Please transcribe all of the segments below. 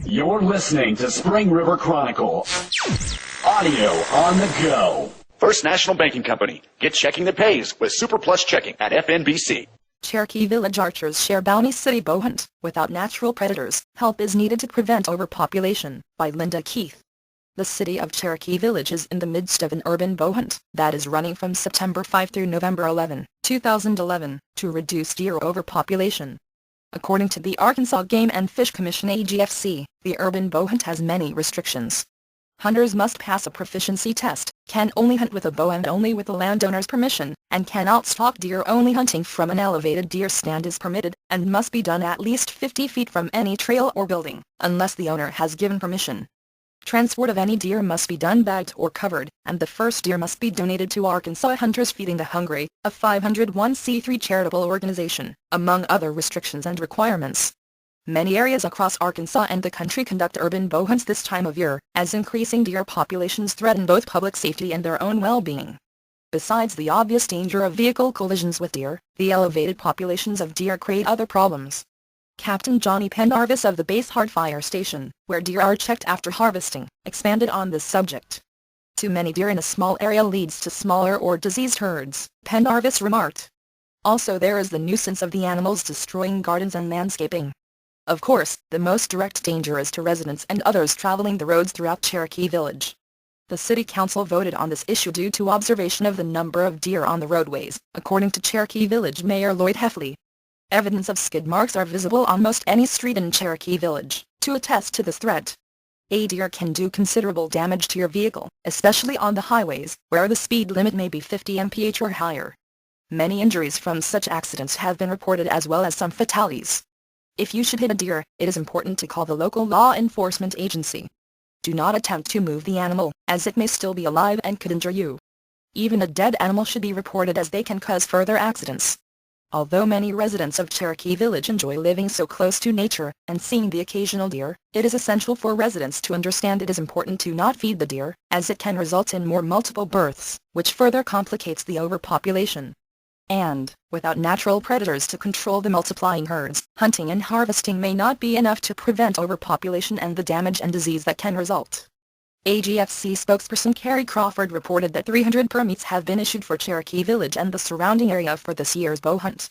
You're listening to Spring River Chronicle. Audio on the go. First National Banking Company. Get checking that pays with Super Plus Checking at FNBC. Cherokee Village archers share bounty city bow hunt. Without natural predators, help is needed to prevent overpopulation. By Linda Keith. The city of Cherokee Village is in the midst of an urban bow hunt that is running from September 5 through November 11, 2011, to reduce deer overpopulation. According to the Arkansas Game and Fish Commission AGFC, the urban bow hunt has many restrictions. Hunters must pass a proficiency test, can only hunt with a bow and only with the landowner's permission, and cannot stalk deer. Only hunting from an elevated deer stand is permitted, and must be done at least 50 feet from any trail or building, unless the owner has given permission. Transport of any deer must be done bagged or covered, and the first deer must be donated to Arkansas Hunters Feeding the Hungry, a 501c3 charitable organization, among other restrictions and requirements. Many areas across Arkansas and the country conduct urban bow hunts this time of year, as increasing deer populations threaten both public safety and their own well-being. Besides the obvious danger of vehicle collisions with deer, the elevated populations of deer create other problems. Captain Johnny Pendarvis of the Base Hard Fire Station, where deer are checked after harvesting, expanded on this subject. Too many deer in a small area leads to smaller or diseased herds, Pendarvis remarked. Also there is the nuisance of the animals destroying gardens and landscaping. Of course, the most direct danger is to residents and others traveling the roads throughout Cherokee Village. The City Council voted on this issue due to observation of the number of deer on the roadways, according to Cherokee Village Mayor Lloyd Heffley. Evidence of skid marks are visible on most any street in Cherokee Village, to attest to this threat. A deer can do considerable damage to your vehicle, especially on the highways, where the speed limit may be 50 mph or higher. Many injuries from such accidents have been reported as well as some fatalities. If you should hit a deer, it is important to call the local law enforcement agency. Do not attempt to move the animal, as it may still be alive and could injure you. Even a dead animal should be reported as they can cause further accidents. Although many residents of Cherokee Village enjoy living so close to nature and seeing the occasional deer, it is essential for residents to understand it is important to not feed the deer, as it can result in more multiple births, which further complicates the overpopulation. And, without natural predators to control the multiplying herds, hunting and harvesting may not be enough to prevent overpopulation and the damage and disease that can result. AGFC spokesperson Carrie Crawford reported that 300 permits have been issued for Cherokee Village and the surrounding area for this year's bow hunt.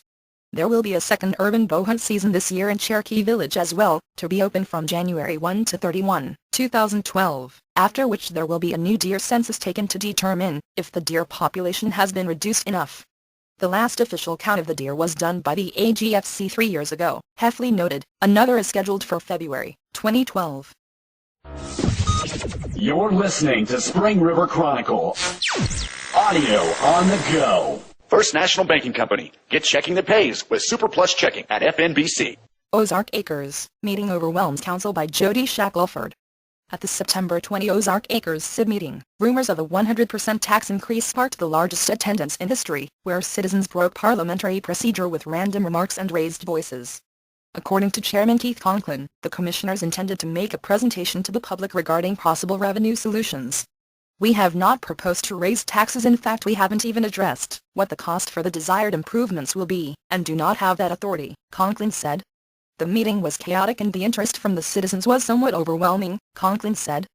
There will be a second urban bow hunt season this year in Cherokee Village as well, to be open from January 1 to 31, 2012, after which there will be a new deer census taken to determine if the deer population has been reduced enough. The last official count of the deer was done by the AGFC 3 years ago, Heffley noted. Another is scheduled for February 2012. You're listening to Spring River Chronicle. Audio on the go. First National Banking Company. Get checking that pays with Super Plus Checking at FNBC. Ozark Acres, meeting overwhelms council by Jody Shackelford. At the September 20 Ozark Acres CID meeting, rumors of a 100% tax increase sparked the largest attendance in history, where citizens broke parliamentary procedure with random remarks and raised voices. According to Chairman Keith Conklin, the commissioners intended to make a presentation to the public regarding possible revenue solutions. We have not proposed to raise taxes. In fact, we haven't even addressed what the cost for the desired improvements will be, and do not have that authority, Conklin said. The meeting was chaotic and the interest from the citizens was somewhat overwhelming, Conklin said.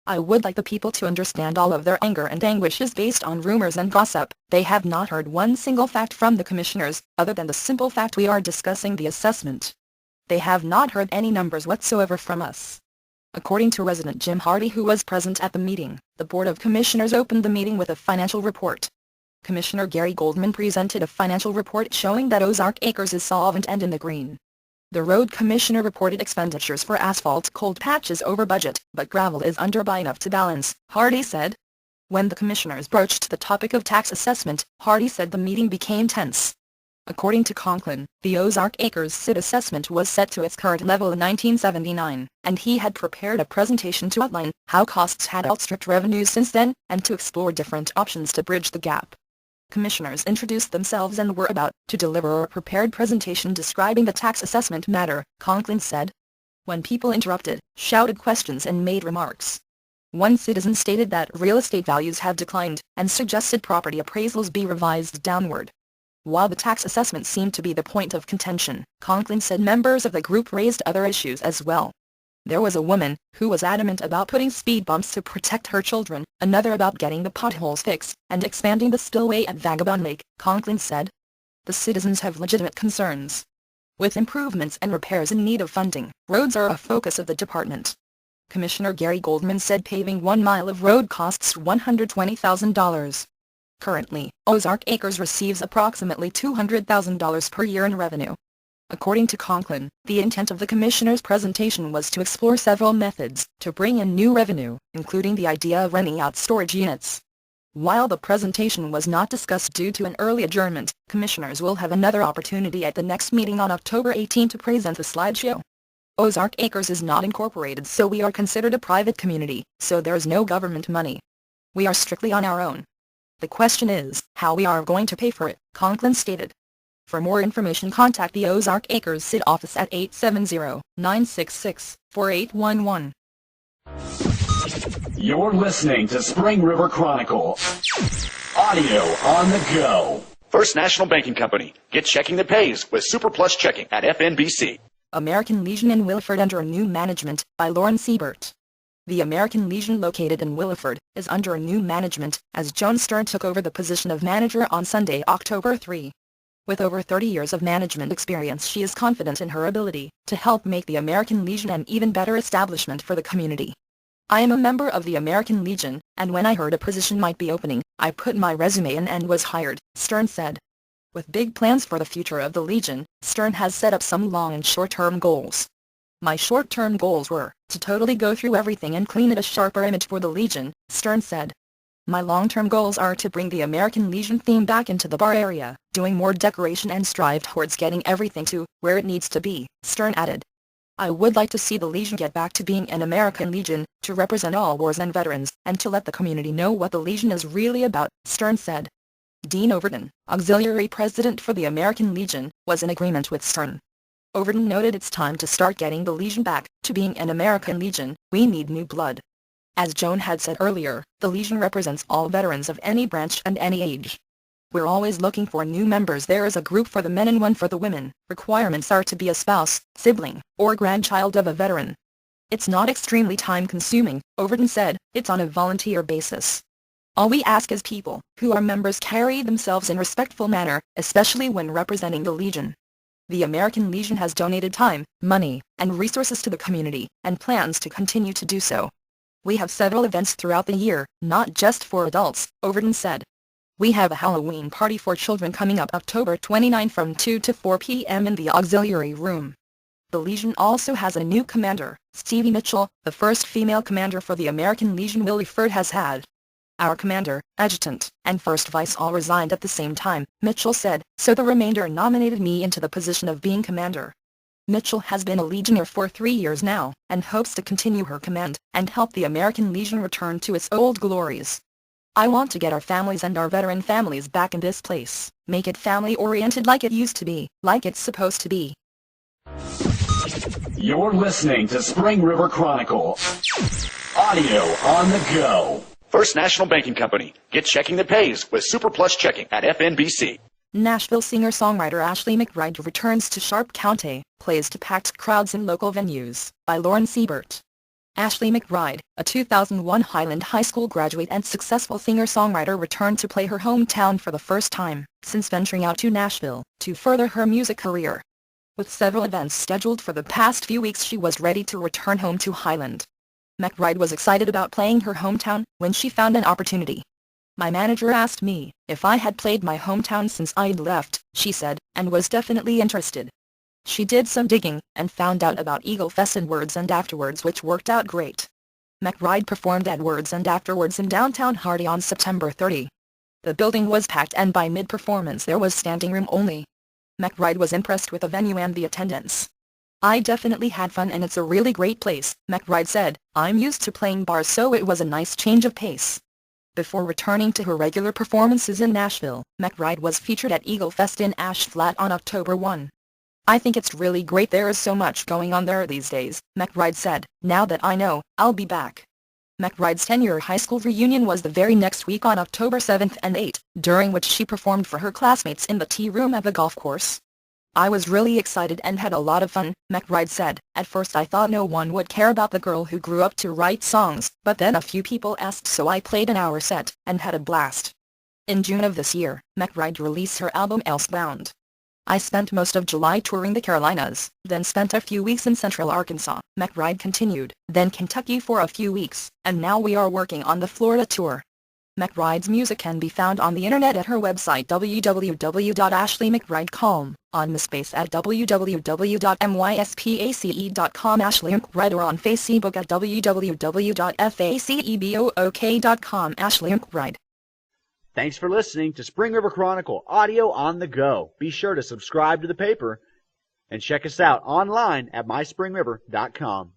I would like the people to understand all of their anger and anguish is based on rumors and gossip. They have not heard one single fact from the commissioners, other than the simple fact we are discussing the assessment. They have not heard any numbers whatsoever from us. According to resident Jim Hardy, who was present at the meeting, the Board of Commissioners opened the meeting with a financial report. Commissioner Gary Goldman presented a financial report showing that Ozark Acres is solvent and in the green. The road commissioner reported expenditures for asphalt cold patches over budget, but gravel is under by enough to balance, Hardy said. When the commissioners broached the topic of tax assessment, Hardy said the meeting became tense. According to Conklin, the Ozark Acres CID assessment was set to its current level in 1979, and he had prepared a presentation to outline how costs had outstripped revenues since then, and to explore different options to bridge the gap. Commissioners introduced themselves and were about to deliver a prepared presentation describing the tax assessment matter, Conklin said. When people interrupted, shouted questions and made remarks. One citizen stated that real estate values have declined, and suggested property appraisals be revised downward. While the tax assessment seemed to be the point of contention, Conklin said members of the group raised other issues as well. There was a woman who was adamant about putting speed bumps to protect her children, another about getting the potholes fixed and expanding the spillway at Vagabond Lake, Conklin said. The citizens have legitimate concerns. With improvements and repairs in need of funding, roads are a focus of the department. Commissioner Gary Goldman said paving 1 mile of road costs $120,000. Currently, Ozark Acres receives approximately $200,000 per year in revenue. According to Conklin, the intent of the commissioner's presentation was to explore several methods to bring in new revenue, including the idea of renting out storage units. While the presentation was not discussed due to an early adjournment, commissioners will have another opportunity at the next meeting on October 18 to present the slideshow. Ozark Acres is not incorporated, so we are considered a private community, so there is no government money. We are strictly on our own. The question is how we are going to pay for it, Conklin stated. For more information, contact the Ozark Acres City office at 870-966-4811. You're listening to Spring River Chronicle. Audio on the go. First National Banking Company. Get checking that pays with Super Plus Checking at FNBC. American Legion in Williford under new management, by Lauren Siebert. The American Legion located in Williford is under new management, as Joan Stern took over the position of manager on Sunday, October 3. With over 30 years of management experience, she is confident in her ability to help make the American Legion an even better establishment for the community. I am a member of the American Legion, and when I heard a position might be opening, I put my resume in and was hired, Stern said. With big plans for the future of the Legion, Stern has set up some long and short-term goals. My short-term goals were to totally go through everything and clean it a sharper image for the Legion, Stern said. My long-term goals are to bring the American Legion theme back into the bar area, doing more decoration and strive towards getting everything to where it needs to be, Stern added. I would like to see the Legion get back to being an American Legion, to represent all wars and veterans, and to let the community know what the Legion is really about, Stern said. Dean Overton, auxiliary president for the American Legion, was in agreement with Stern. Overton noted it's time to start getting the Legion back to being an American Legion. We need new blood. As Joan had said earlier, the Legion represents all veterans of any branch and any age. We're always looking for new members. There is a group for the men and one for the women. Requirements are to be a spouse, sibling, or grandchild of a veteran. It's not extremely time-consuming, Overton said. It's on a volunteer basis. All we ask is people who are members carry themselves in a respectful manner, especially when representing the Legion. The American Legion has donated time, money, and resources to the community, and plans to continue to do so. We have several events throughout the year, not just for adults, Overton said. We have a Halloween party for children coming up October 29 from 2 to 4 p.m. in the auxiliary room. The Legion also has a new commander, Stevie Mitchell, the first female commander for the American Legion Williford has had. Our commander, adjutant, and first vice all resigned at the same time, Mitchell said, so the remainder nominated me into the position of being commander. Mitchell has been a Legionnaire for 3 years now, and hopes to continue her command, and help the American Legion return to its old glories. I want to get our families and our veteran families back in this place, make it family-oriented like it used to be, like it's supposed to be. You're listening to Spring River Chronicle. Audio on the go. First National Banking Company. Get checking that pays with Super Plus Checking at FNBC. Nashville singer-songwriter Ashley McBride returns to Sharp County, plays to packed crowds in local venues, by Lauren Siebert. Ashley McBride, a 2001 Highland High School graduate and successful singer-songwriter, returned to play her hometown for the first time since venturing out to Nashville to further her music career. With several events scheduled for the past few weeks, she was ready to return home to Highland. McBride was excited about playing her hometown when she found an opportunity. My manager asked me if I had played my hometown since I'd left, she said, and was definitely interested. She did some digging and found out about Eagle Fest and Words and Afterwards, which worked out great. McBride performed at Words and Afterwards in downtown Hardy on September 30. The building was packed, and by mid-performance there was standing room only. McBride was impressed with the venue and the attendance. I definitely had fun, and it's a really great place, McBride said. I'm used to playing bars, so it was a nice change of pace. Before returning to her regular performances in Nashville, McBride was featured at Eagle Fest in Ash Flat on October 1. I think it's really great. There is so much going on there these days, McBride said. Now that I know, I'll be back. McBride's 10-year high school reunion was the very next week on October 7 and 8, during which she performed for her classmates in the tea room at the golf course. I was really excited and had a lot of fun, McBride said. At first I thought no one would care about the girl who grew up to write songs, but then a few people asked, so I played an hour set, and had a blast. In June of this year, McBride released her album Elsebound. I spent most of July touring the Carolinas, then spent a few weeks in Central Arkansas, McBride continued, then Kentucky for a few weeks, and now we are working on the Florida tour. McBride's music can be found on the internet at her website www.ashleymcbride.com, on MySpace at www.myspace.com Ashley McBride, or on Facebook at www.facebook.com Ashley McBride. Thanks for listening to Spring River Chronicle Audio on the Go. Be sure to subscribe to the paper and check us out online at myspringriver.com.